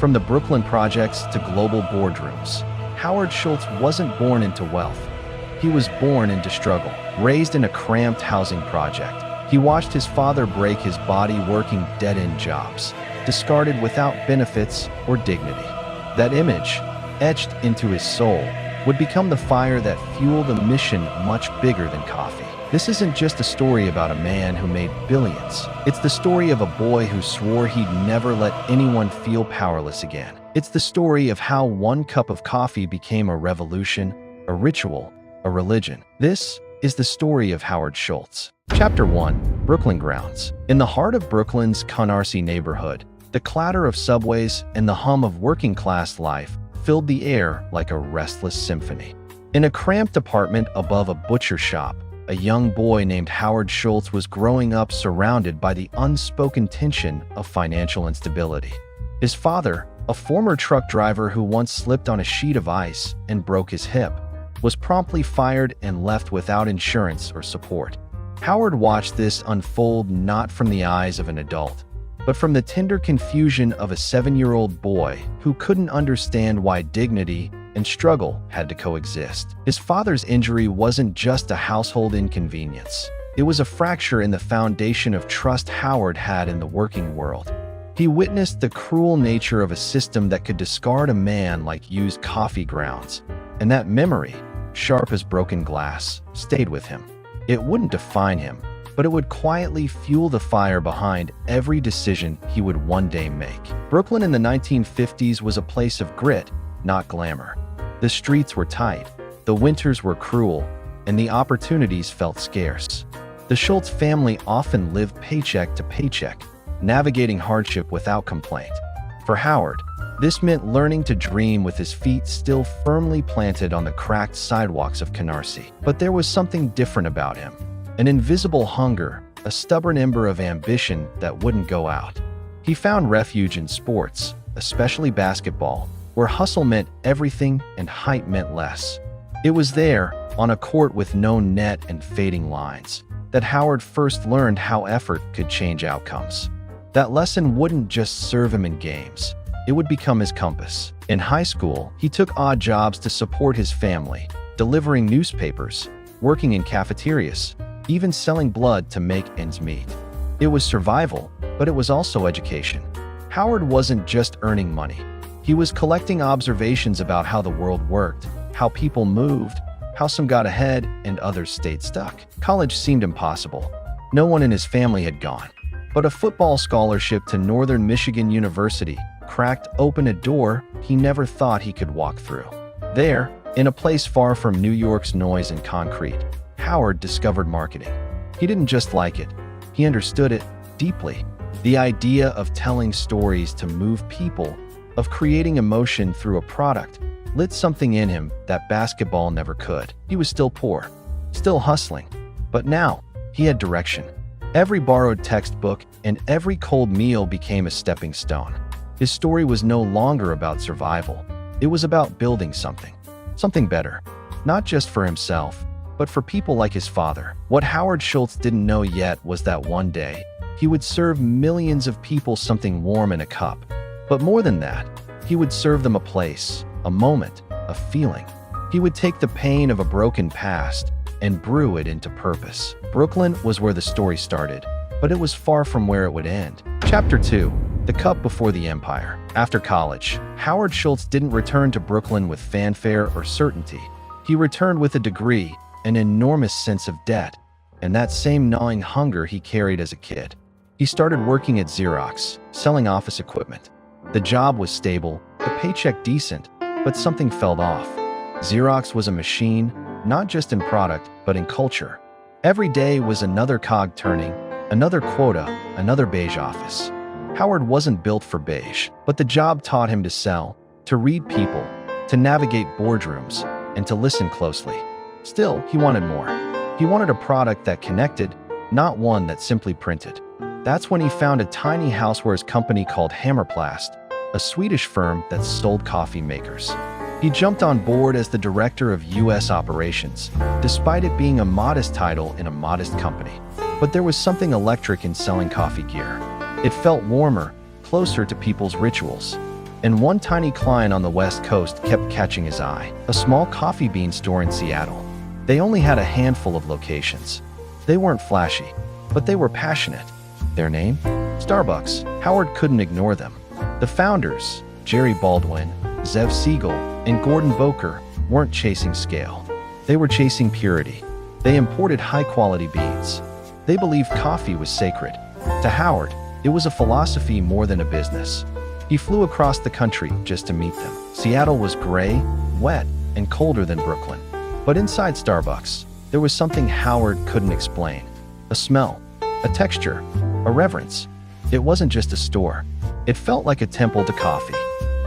From the Brooklyn projects to global boardrooms, Howard Schultz wasn't born into wealth. He was born into struggle. Raised in a cramped housing project, he watched his father break his body working dead-end jobs, discarded without benefits or dignity. That image, etched into his soul, would become the fire that fueled a mission much bigger than coffee. This isn't just a story about a man who made billions. It's the story of a boy who swore he'd never let anyone feel powerless again. It's the story of how one cup of coffee became a revolution, a ritual, a religion. This is the story of Howard Schultz. Chapter 1. Brooklyn Grounds. In the heart of Brooklyn's Canarsie neighborhood, the clatter of subways and the hum of working-class life filled the air like a restless symphony. In a cramped apartment above a butcher shop, a young boy named Howard Schultz was growing up surrounded by the unspoken tension of financial instability. His father, a former truck driver who once slipped on a sheet of ice and broke his hip, was promptly fired and left without insurance or support. Howard watched this unfold not from the eyes of an adult, but from the tender confusion of a 7-year-old boy who couldn't understand why dignity and struggle had to coexist. His father's injury wasn't just a household inconvenience. It was a fracture in the foundation of trust Howard had in the working world. He witnessed the cruel nature of a system that could discard a man like used coffee grounds, and that memory, sharp as broken glass, stayed with him. It wouldn't define him, but it would quietly fuel the fire behind every decision he would one day make. Brooklyn in the 1950s was a place of grit, not glamour. The streets were tight, the winters were cruel, and the opportunities felt scarce. The Schultz family often lived paycheck to paycheck, navigating hardship without complaint. For Howard, this meant learning to dream with his feet still firmly planted on the cracked sidewalks of Canarsie. But there was something different about him. An invisible hunger, a stubborn ember of ambition that wouldn't go out. He found refuge in sports, especially basketball, where hustle meant everything and hype meant less. It was there, on a court with no net and fading lines, that Howard first learned how effort could change outcomes. That lesson wouldn't just serve him in games. It would become his compass. In high school, he took odd jobs to support his family, delivering newspapers, working in cafeterias, even selling blood to make ends meet. It was survival, but it was also education. Howard wasn't just earning money. He was collecting observations about how the world worked, how people moved, how some got ahead and others stayed stuck. College seemed impossible. No one in his family had gone. But a football scholarship to Northern Michigan University cracked open a door he never thought he could walk through. There, in a place far from New York's noise and concrete, Howard discovered marketing. He didn't just like it, he understood it deeply. The idea of telling stories to move people, of creating emotion through a product, lit something in him that basketball never could. He was still poor, still hustling, but now he had direction. Every borrowed textbook and every cold meal became a stepping stone. His story was no longer about survival. It was about building something better, not just for himself, but for people like his father. What Howard Schultz didn't know yet was that one day, he would serve millions of people something warm in a cup. But more than that, he would serve them a place, a moment, a feeling. He would take the pain of a broken past and brew it into purpose. Brooklyn was where the story started, but it was far from where it would end. Chapter 2. The Cup Before the Empire. After college, Howard Schultz didn't return to Brooklyn with fanfare or certainty. He returned with a degree, an enormous sense of debt, and that same gnawing hunger he carried as a kid. He started working at Xerox, selling office equipment. The job was stable, the paycheck decent, but something felt off. Xerox was a machine, not just in product, but in culture. Every day was another cog turning, another quota, another beige office. Howard wasn't built for beige, but the job taught him to sell, to read people, to navigate boardrooms, and to listen closely. Still, he wanted more. He wanted a product that connected, not one that simply printed. That's when he found a tiny housewares company called Hammerplast, a Swedish firm that sold coffee makers. He jumped on board as the director of U.S. operations, despite it being a modest title in a modest company. But there was something electric in selling coffee gear. It felt warmer, closer to people's rituals. And one tiny client on the West Coast kept catching his eye, a small coffee bean store in Seattle. They only had a handful of locations. They weren't flashy, but they were passionate. Their name? Starbucks. Howard couldn't ignore them. The founders, Jerry Baldwin, Zev Siegel, and Gordon Boker, weren't chasing scale. They were chasing purity. They imported high-quality beans. They believed coffee was sacred. To Howard, it was a philosophy more than a business. He flew across the country just to meet them. Seattle was gray, wet, and colder than Brooklyn. But inside Starbucks, there was something Howard couldn't explain. A smell, a texture, a reverence. It wasn't just a store. It felt like a temple to coffee.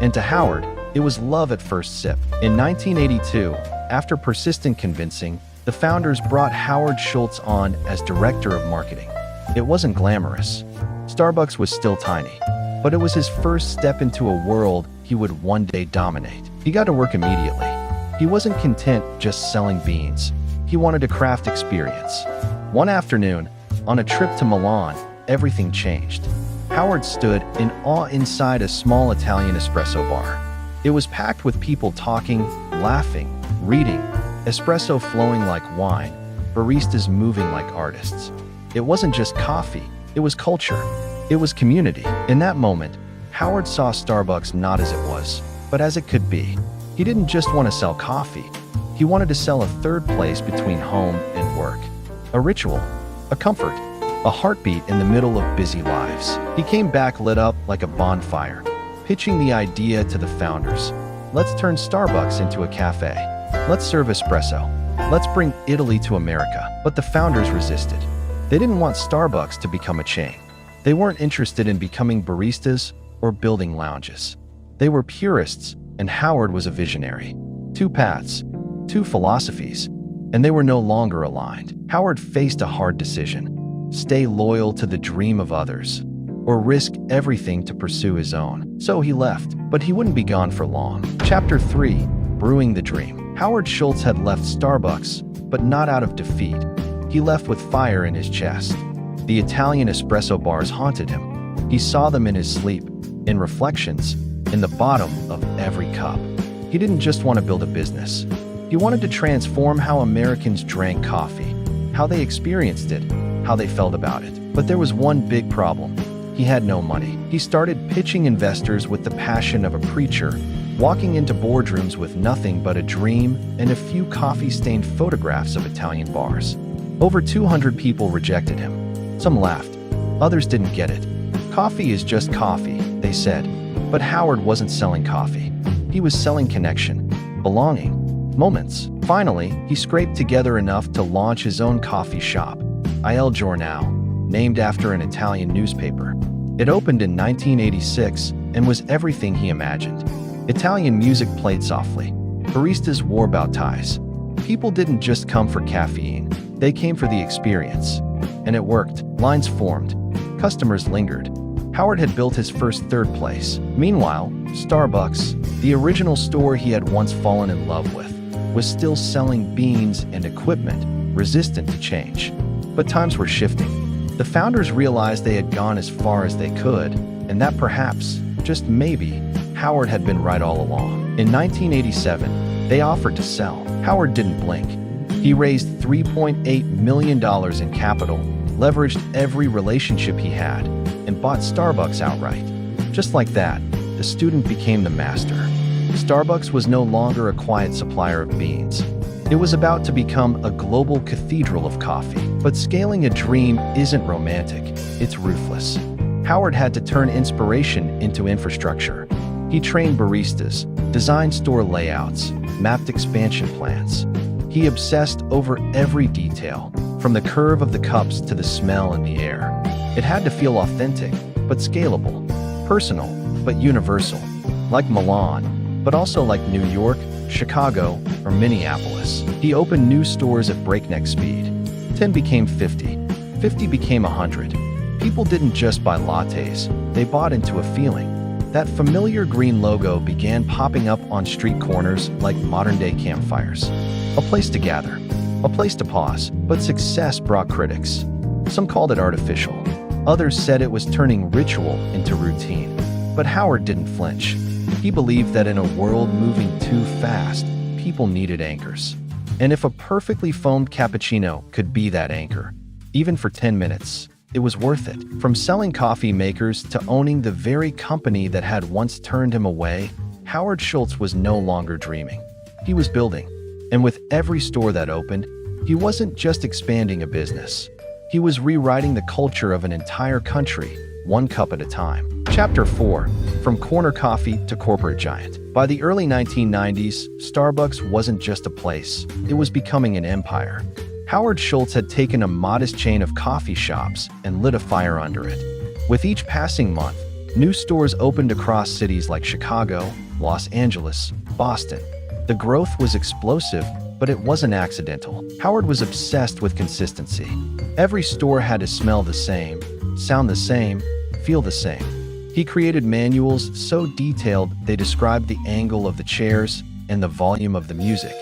And to Howard, it was love at first sip. In 1982, after persistent convincing, the founders brought Howard Schultz on as director of marketing. It wasn't glamorous. Starbucks was still tiny, but it was his first step into a world he would one day dominate. He got to work immediately. He wasn't content just selling beans. He wanted a craft experience. One afternoon, on a trip to Milan, everything changed. Howard stood in awe inside a small Italian espresso bar. It was packed with people talking, laughing, reading, espresso flowing like wine, baristas moving like artists. It wasn't just coffee, it was culture. It was community. In that moment, Howard saw Starbucks not as it was, but as it could be. He didn't just want to sell coffee. He wanted to sell a third place between home and work. A ritual, a comfort, a heartbeat in the middle of busy lives. He came back lit up like a bonfire, pitching the idea to the founders. Let's turn Starbucks into a cafe. Let's serve espresso. Let's bring Italy to America. But the founders resisted. They didn't want Starbucks to become a chain. They weren't interested in becoming baristas or building lounges. They were purists, and Howard was a visionary. Two paths, two philosophies, and they were no longer aligned. Howard faced a hard decision: stay loyal to the dream of others, or risk everything to pursue his own. So he left, but he wouldn't be gone for long. Chapter 3: Brewing the Dream. Howard Schultz had left Starbucks, but not out of defeat. He left with fire in his chest. The Italian espresso bars haunted him. He saw them in his sleep, in reflections, in the bottom of every cup. He didn't just want to build a business. He wanted to transform how Americans drank coffee, how they experienced it, how they felt about it. But there was one big problem. He had no money. He started pitching investors with the passion of a preacher, walking into boardrooms with nothing but a dream and a few coffee-stained photographs of Italian bars. Over 200 people rejected him. Some laughed. Others didn't get it. Coffee is just coffee, they said. But Howard wasn't selling coffee. He was selling connection, belonging, moments. Finally, he scraped together enough to launch his own coffee shop, Il Giornale, named after an Italian newspaper. It opened in 1986 and was everything he imagined. Italian music played softly. Baristas wore bow ties. People didn't just come for caffeine, they came for the experience. And it worked. Lines formed. Customers lingered. Howard had built his first third place. Meanwhile, Starbucks, the original store he had once fallen in love with, was still selling beans and equipment, resistant to change. But times were shifting. The founders realized they had gone as far as they could, and that perhaps, just maybe, Howard had been right all along. In 1987, they offered to sell. Howard didn't blink. He raised $3.8 million in capital, leveraged every relationship he had, and bought Starbucks outright. Just like that, the student became the master. Starbucks was no longer a quiet supplier of beans. It was about to become a global cathedral of coffee. But scaling a dream isn't romantic, it's ruthless. Howard had to turn inspiration into infrastructure. He trained baristas, designed store layouts, mapped expansion plans. He obsessed over every detail, from the curve of the cups to the smell in the air. It had to feel authentic, but scalable, personal, but universal, like Milan, but also like New York, Chicago, or Minneapolis. He opened new stores at breakneck speed. 10 became 50. 50 became 100. People didn't just buy lattes, they bought into a feeling. That familiar green logo began popping up on street corners like modern-day campfires. A place to gather, a place to pause. But success brought critics. Some called it artificial. Others said it was turning ritual into routine. But Howard didn't flinch. He believed that in a world moving too fast, people needed anchors. And if a perfectly foamed cappuccino could be that anchor, even for 10 minutes, it was worth it. From selling coffee makers to owning the very company that had once turned him away, Howard Schultz was no longer dreaming. He was building. And with every store that opened, he wasn't just expanding a business. He was rewriting the culture of an entire country, one cup at a time. Chapter 4. From Corner Coffee to Corporate Giant. By the early 1990s, Starbucks wasn't just a place, it was becoming an empire. Howard Schultz had taken a modest chain of coffee shops and lit a fire under it. With each passing month, new stores opened across cities like Chicago, Los Angeles, Boston. The growth was explosive, but it wasn't accidental. Howard was obsessed with consistency. Every store had to smell the same, sound the same, feel the same. He created manuals so detailed they described the angle of the chairs and the volume of the music.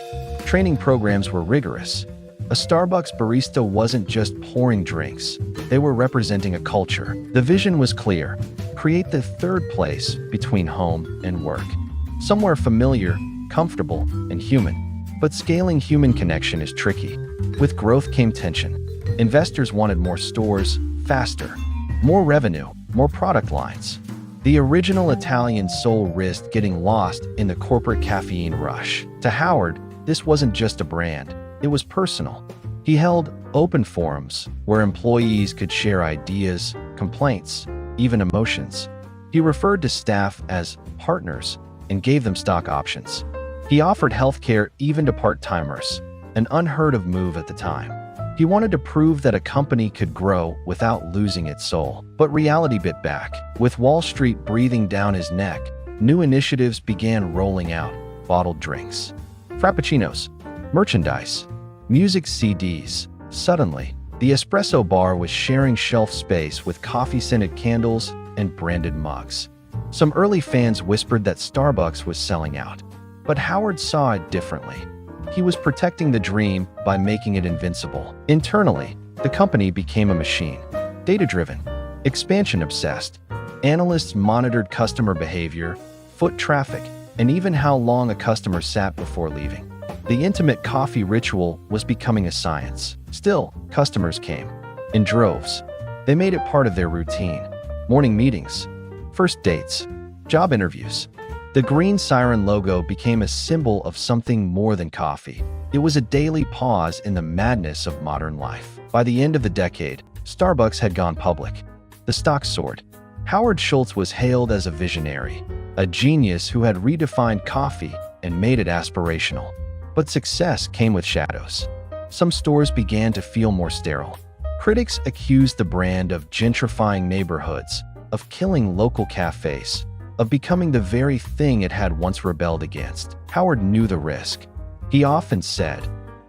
Training programs were rigorous. A Starbucks barista wasn't just pouring drinks, they were representing a culture. The vision was clear: create the third place between home and work. Somewhere familiar, comfortable, and human. But scaling human connection is tricky. With growth came tension. Investors wanted more stores, faster. More revenue, more product lines. The original Italian soul risked getting lost in the corporate caffeine rush. To Howard, this wasn't just a brand, it was personal. He held open forums where employees could share ideas, complaints, even emotions. He referred to staff as partners and gave them stock options. He offered healthcare even to part-timers, an unheard of move at the time. He wanted to prove that a company could grow without losing its soul. But reality bit back. With Wall Street breathing down his neck, new initiatives began rolling out: bottled drinks, frappuccinos, merchandise, music CDs. Suddenly, the espresso bar was sharing shelf space with coffee-scented candles and branded mugs. Some early fans whispered that Starbucks was selling out. But Howard saw it differently. He was protecting the dream by making it invincible. Internally, the company became a machine. Data-driven, expansion-obsessed. Analysts monitored customer behavior, foot traffic, and even how long a customer sat before leaving. The intimate coffee ritual was becoming a science. Still, customers came. In droves. They made it part of their routine. Morning meetings, first dates, job interviews. The green siren logo became a symbol of something more than coffee. It was a daily pause in the madness of modern life. By the end of the decade, Starbucks had gone public. The stock soared. Howard Schultz was hailed as a visionary, a genius who had redefined coffee and made it aspirational. But success came with shadows. Some stores began to feel more sterile. Critics accused the brand of gentrifying neighborhoods, of killing local cafes, of becoming the very thing it had once rebelled against. Howard knew the risk. He often said,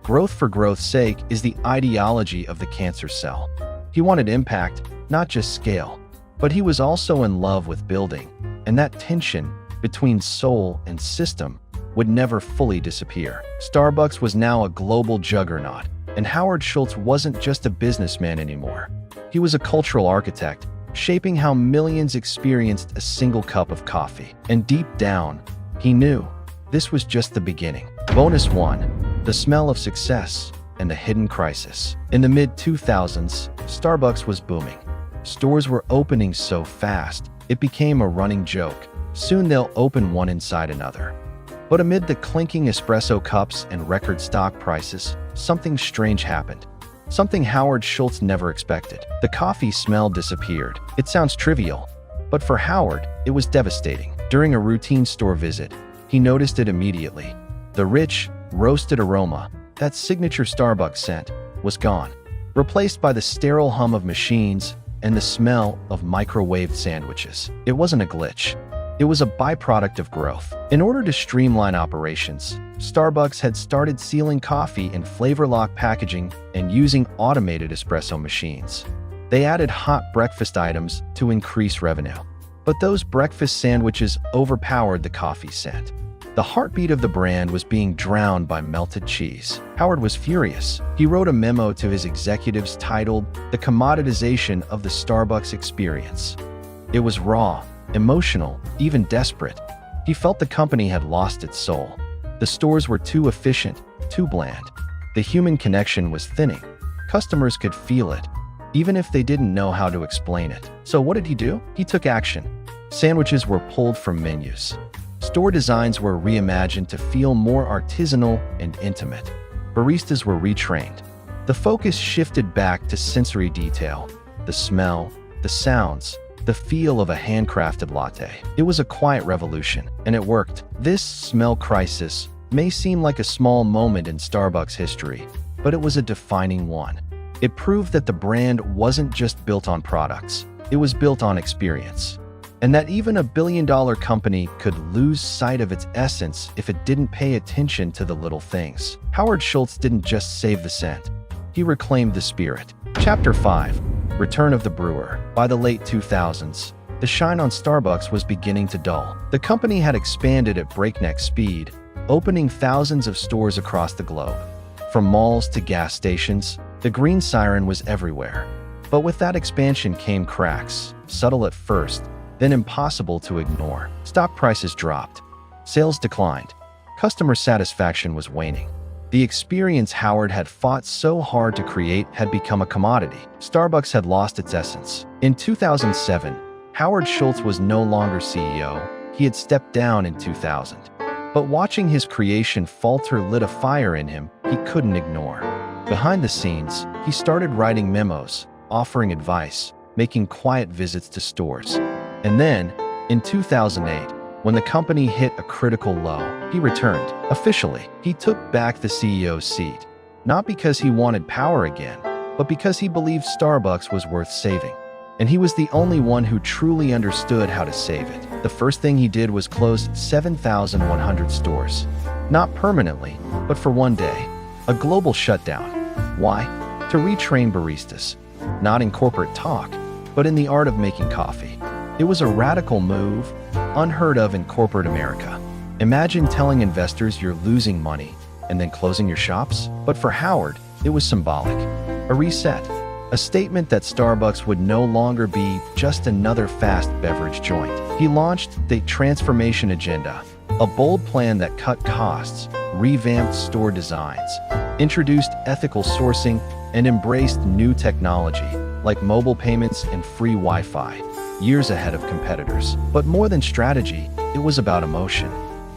"Growth for growth's sake is the ideology of the cancer cell." He wanted impact, not just scale. But he was also in love with building, and that tension between soul and system would never fully disappear. Starbucks was now a global juggernaut, and Howard Schultz wasn't just a businessman anymore. He was a cultural architect, shaping how millions experienced a single cup of coffee. And deep down, he knew this was just the beginning. Bonus 1. The smell of success and the hidden crisis. In the mid-2000s, Starbucks was booming. Stores were opening so fast, it became a running joke. Soon they'll open one inside another. But amid the clinking espresso cups and record stock prices, something strange happened. Something Howard Schultz never expected. The coffee smell disappeared. It sounds trivial, but for Howard, it was devastating. During a routine store visit, he noticed it immediately. The rich, roasted aroma, that signature Starbucks scent, was gone, replaced by the sterile hum of machines and the smell of microwaved sandwiches. It wasn't a glitch. It was a byproduct of growth. In order to streamline operations, Starbucks had started sealing coffee in flavor-lock packaging and using automated espresso machines. They added hot breakfast items to increase revenue. But those breakfast sandwiches overpowered the coffee scent. The heartbeat of the brand was being drowned by melted cheese. Howard was furious. He wrote a memo to his executives titled "The Commoditization of the Starbucks Experience." It was raw, emotional, even desperate. He felt the company had lost its soul. The stores were too efficient, too bland. The human connection was thinning. Customers could feel it, even if they didn't know how to explain it. So what did he do? He took action. Sandwiches were pulled from menus. Store designs were reimagined to feel more artisanal and intimate. Baristas were retrained. The focus shifted back to sensory detail, the smell, the sounds, the feel of a handcrafted latte. It was a quiet revolution, and it worked. This smell crisis may seem like a small moment in Starbucks history, but it was a defining one. It proved that the brand wasn't just built on products, it was built on experience. And that even a billion-dollar company could lose sight of its essence if it didn't pay attention to the little things. Howard Schultz didn't just save the scent, he reclaimed the spirit. Chapter 5. Return of the Brewer. By the late 2000s, the shine on Starbucks was beginning to dull. The company had expanded at breakneck speed, opening thousands of stores across the globe. From malls to gas stations, the green siren was everywhere. But with that expansion came cracks, subtle at first, then impossible to ignore. Stock prices dropped. Sales declined. Customer satisfaction was waning. The experience Howard had fought so hard to create had become a commodity. Starbucks had lost its essence. In 2007, Howard Schultz was no longer CEO. He had stepped down in 2000. But watching his creation falter lit a fire in him he couldn't ignore. Behind the scenes, he started writing memos, offering advice, making quiet visits to stores. And then, in 2008, when the company hit a critical low, he returned. Officially, he took back the CEO's seat. Not because he wanted power again, but because he believed Starbucks was worth saving. And he was the only one who truly understood how to save it. The first thing he did was close 7,100 stores. Not permanently, but for one day. A global shutdown. Why? To retrain baristas. Not in corporate talk, but in the art of making coffee. It was a radical move, unheard of in corporate America. Imagine telling investors you're losing money and then closing your shops. But for Howard, it was symbolic. A reset. A statement that Starbucks would no longer be just another fast beverage joint. He launched the Transformation Agenda, a bold plan that cut costs, revamped store designs, introduced ethical sourcing, and embraced new technology like mobile payments and free Wi-Fi, years ahead of competitors. But more than strategy, it was about emotion.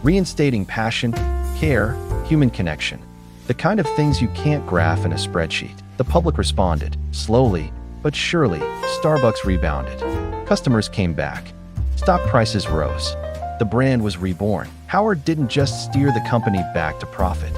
Reinstating passion, care, human connection. The kind of things you can't graph in a spreadsheet. The public responded. Slowly, but surely, Starbucks rebounded. Customers came back. Stock prices rose. The brand was reborn. Howard didn't just steer the company back to profit.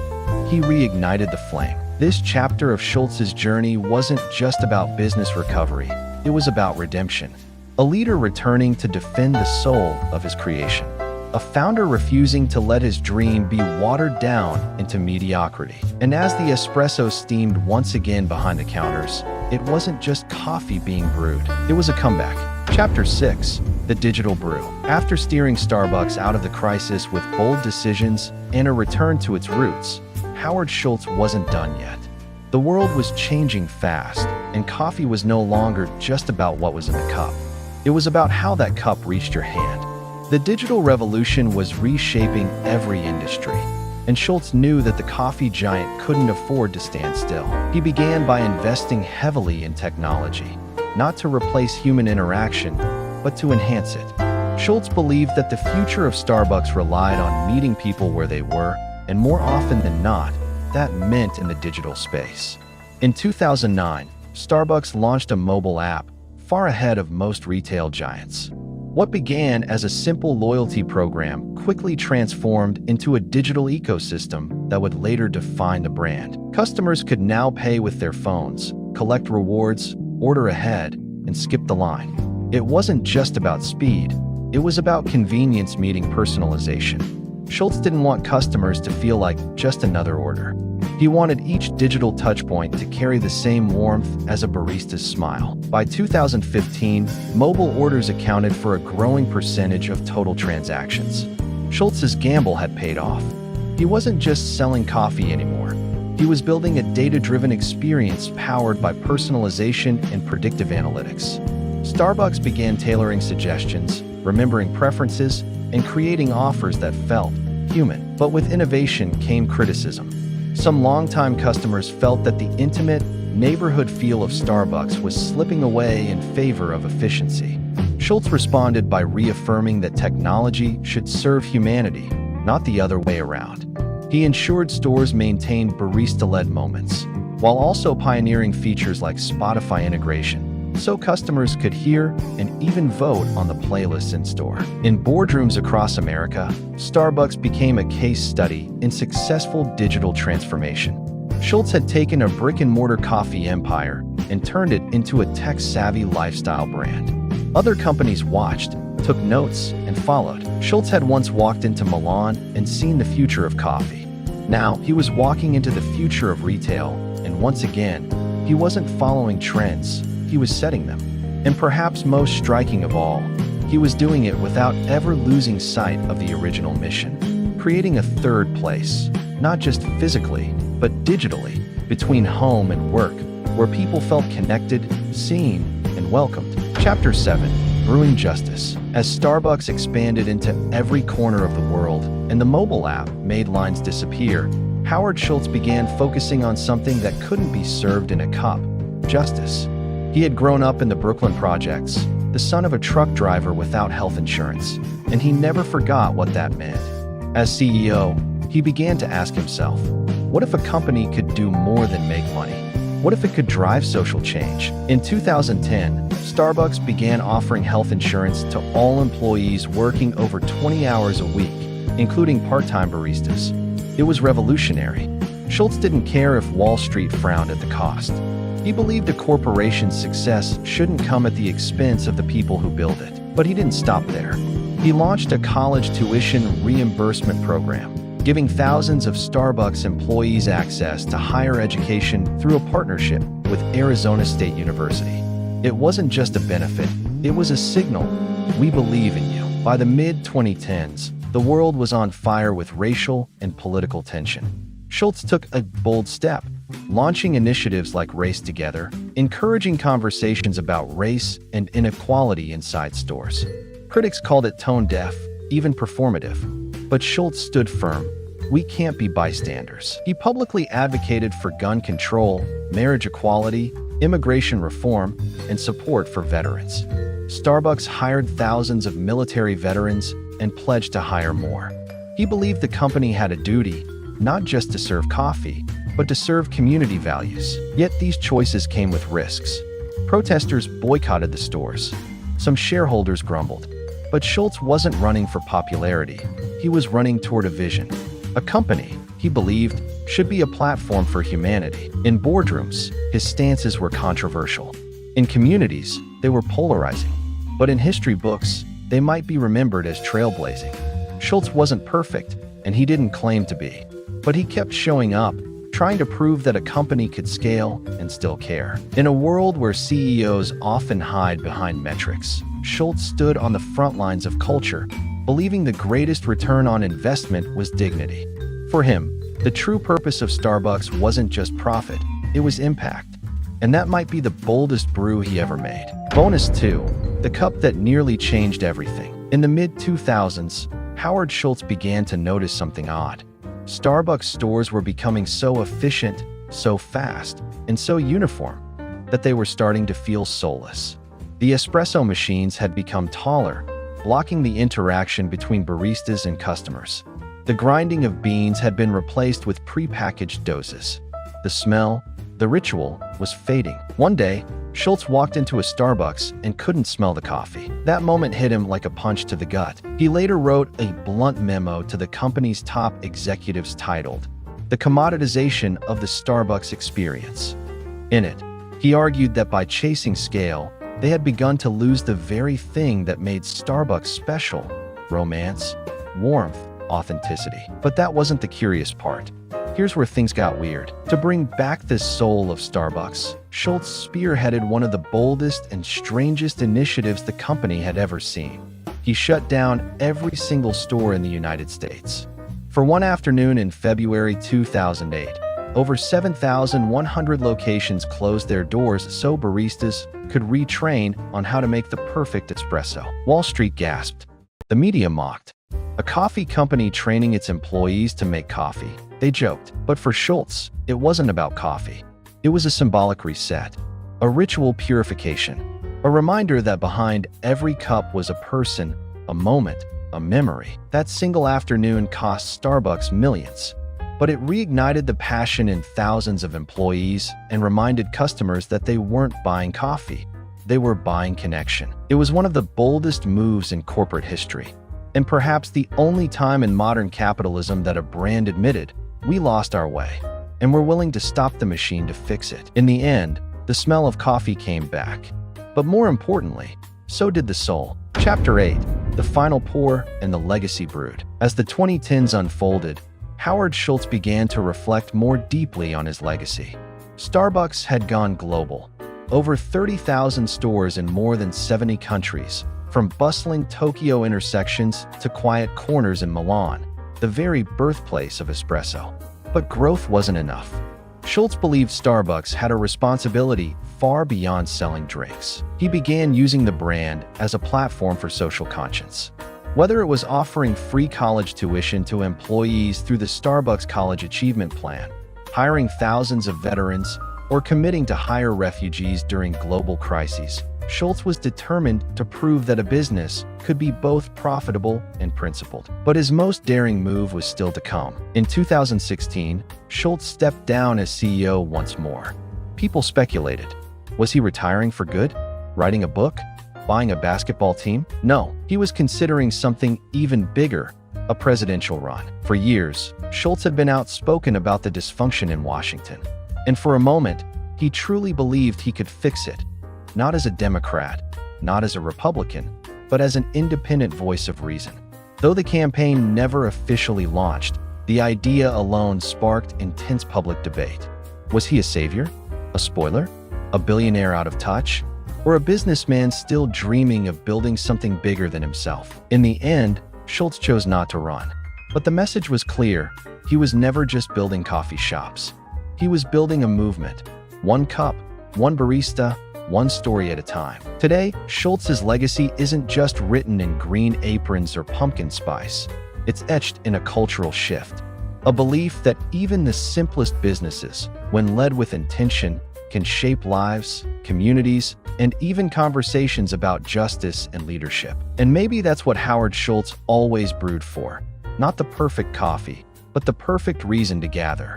He reignited the flame. This chapter of Schultz's journey wasn't just about business recovery. It was about redemption. A leader returning to defend the soul of his creation. A founder refusing to let his dream be watered down into mediocrity. And as the espresso steamed once again behind the counters, it wasn't just coffee being brewed. It was a comeback. Chapter 6. The Digital Brew. After steering Starbucks out of the crisis with bold decisions and a return to its roots, Howard Schultz wasn't done yet. The world was changing fast, and coffee was no longer just about what was in the cup. It was about how that cup reached your hand. The digital revolution was reshaping every industry, and Schultz knew that the coffee giant couldn't afford to stand still. He began by investing heavily in technology, not to replace human interaction, but to enhance it. Schultz believed that the future of Starbucks relied on meeting people where they were, and more often than not, that meant in the digital space. In 2009, Starbucks launched a mobile app, far ahead of most retail giants. What began as a simple loyalty program quickly transformed into a digital ecosystem that would later define the brand. Customers could now pay with their phones, collect rewards, order ahead, and skip the line. It wasn't just about speed, it was about convenience meeting personalization. Schultz didn't want customers to feel like just another order. He wanted each digital touchpoint to carry the same warmth as a barista's smile. By 2015, mobile orders accounted for a growing percentage of total transactions. Schultz's gamble had paid off. He wasn't just selling coffee anymore. He was building a data-driven experience powered by personalization and predictive analytics. Starbucks began tailoring suggestions, remembering preferences, and creating offers that felt human. But with innovation came criticism. Some longtime customers felt that the intimate, neighborhood feel of Starbucks was slipping away in favor of efficiency. Schultz responded by reaffirming that technology should serve humanity, not the other way around. He ensured stores maintained barista-led moments, while also pioneering features like Spotify integration, so customers could hear and even vote on the playlists in store. In boardrooms across America, Starbucks became a case study in successful digital transformation. Schultz had taken a brick-and-mortar coffee empire and turned it into a tech-savvy lifestyle brand. Other companies watched, took notes, and followed. Schultz had once walked into Milan and seen the future of coffee. Now, he was walking into the future of retail, and once again, he wasn't following trends, he was setting them. And perhaps most striking of all, he was doing it without ever losing sight of the original mission, creating a third place, not just physically, but digitally, between home and work, where people felt connected, seen, and welcomed. Chapter 7. Brewing Justice. As Starbucks expanded into every corner of the world and the mobile app made lines disappear, Howard Schultz began focusing on something that couldn't be served in a cup: justice. He had grown up in the Brooklyn projects, the son of a truck driver without health insurance, and he never forgot what that meant. As CEO, he began to ask himself, what if a company could do more than make money? What if it could drive social change? In 2010, Starbucks began offering health insurance to all employees working over 20 hours a week, including part-time baristas. It was revolutionary. Schultz didn't care if Wall Street frowned at the cost. He believed a corporation's success shouldn't come at the expense of the people who build it. But he didn't stop there. He launched a college tuition reimbursement program, giving thousands of Starbucks employees access to higher education through a partnership with Arizona State University. It wasn't just a benefit, it was a signal: we believe in you. By the mid-2010s, the world was on fire with racial and political tension. Schultz took a bold step, launching initiatives like Race Together, encouraging conversations about race and inequality inside stores. Critics called it tone-deaf, even performative. But Schultz stood firm: we can't be bystanders. He publicly advocated for gun control, marriage equality, immigration reform, and support for veterans. Starbucks hired thousands of military veterans and pledged to hire more. He believed the company had a duty, not just to serve coffee, but to serve community values. Yet these choices came with risks. Protesters boycotted the stores. Some shareholders grumbled. But Schultz wasn't running for popularity. He was running toward a vision. A company, he believed, should be a platform for humanity. In boardrooms, his stances were controversial. In communities, they were polarizing. But in history books, they might be remembered as trailblazing. Schultz wasn't perfect, and he didn't claim to be. But he kept showing up, trying to prove that a company could scale and still care. In a world where CEOs often hide behind metrics, Schultz stood on the front lines of culture, believing the greatest return on investment was dignity. For him, the true purpose of Starbucks wasn't just profit, it was impact. And that might be the boldest brew he ever made. Bonus 2. The cup that nearly changed everything. In the mid-2000s, Howard Schultz began to notice something odd. Starbucks stores were becoming so efficient, so fast, and so uniform that they were starting to feel soulless. The espresso machines had become taller, blocking the interaction between baristas and customers. The grinding of beans had been replaced with prepackaged doses. The smell, the ritual, was fading. One day, Schultz walked into a Starbucks and couldn't smell the coffee. That moment hit him like a punch to the gut. He later wrote a blunt memo to the company's top executives titled, "The Commoditization of the Starbucks Experience." In it, he argued that by chasing scale, they had begun to lose the very thing that made Starbucks special: romance, warmth, authenticity. But that wasn't the curious part. Here's where things got weird. To bring back this soul of Starbucks, Schultz spearheaded one of the boldest and strangest initiatives the company had ever seen. He shut down every single store in the United States. For one afternoon in February 2008, Over 7,100 locations closed their doors so baristas could retrain on how to make the perfect espresso. Wall Street gasped. The media mocked. A coffee company training its employees to make coffee. They joked. But for Schultz, it wasn't about coffee. It was a symbolic reset, a ritual purification, a reminder that behind every cup was a person, a moment, a memory. That single afternoon cost Starbucks millions, but it reignited the passion in thousands of employees and reminded customers that they weren't buying coffee, they were buying connection. It was one of the boldest moves in corporate history, and perhaps the only time in modern capitalism that a brand admitted, "We lost our way, and we're willing to stop the machine to fix it." In the end, the smell of coffee came back. But more importantly, so did the soul. Chapter 8, The Final Pour and the Legacy Brood. As the 2010s unfolded, Howard Schultz began to reflect more deeply on his legacy. Starbucks had gone global. Over 30,000 stores in more than 70 countries, from bustling Tokyo intersections to quiet corners in Milan, the very birthplace of espresso. But growth wasn't enough. Schultz believed Starbucks had a responsibility far beyond selling drinks. He began using the brand as a platform for social conscience. Whether it was offering free college tuition to employees through the Starbucks College Achievement Plan, hiring thousands of veterans, or committing to hire refugees during global crises, Schultz was determined to prove that a business could be both profitable and principled. But his most daring move was still to come. In 2016, Schultz stepped down as CEO once more. People speculated. Was he retiring for good? Writing a book? Buying a basketball team? No, he was considering something even bigger, a presidential run. For years, Schultz had been outspoken about the dysfunction in Washington. And for a moment, he truly believed he could fix it. Not as a Democrat, not as a Republican, but as an independent voice of reason. Though the campaign never officially launched, the idea alone sparked intense public debate. Was he a savior? A spoiler? A billionaire out of touch? Or a businessman still dreaming of building something bigger than himself? In the end, Schultz chose not to run. But the message was clear. He was never just building coffee shops. He was building a movement. One cup, one barista, one story at a time. Today, Schultz's legacy isn't just written in green aprons or pumpkin spice. It's etched in a cultural shift, a belief that even the simplest businesses, when led with intention, can shape lives, communities, and even conversations about justice and leadership. And maybe that's what Howard Schultz always brewed for. Not the perfect coffee, but the perfect reason to gather.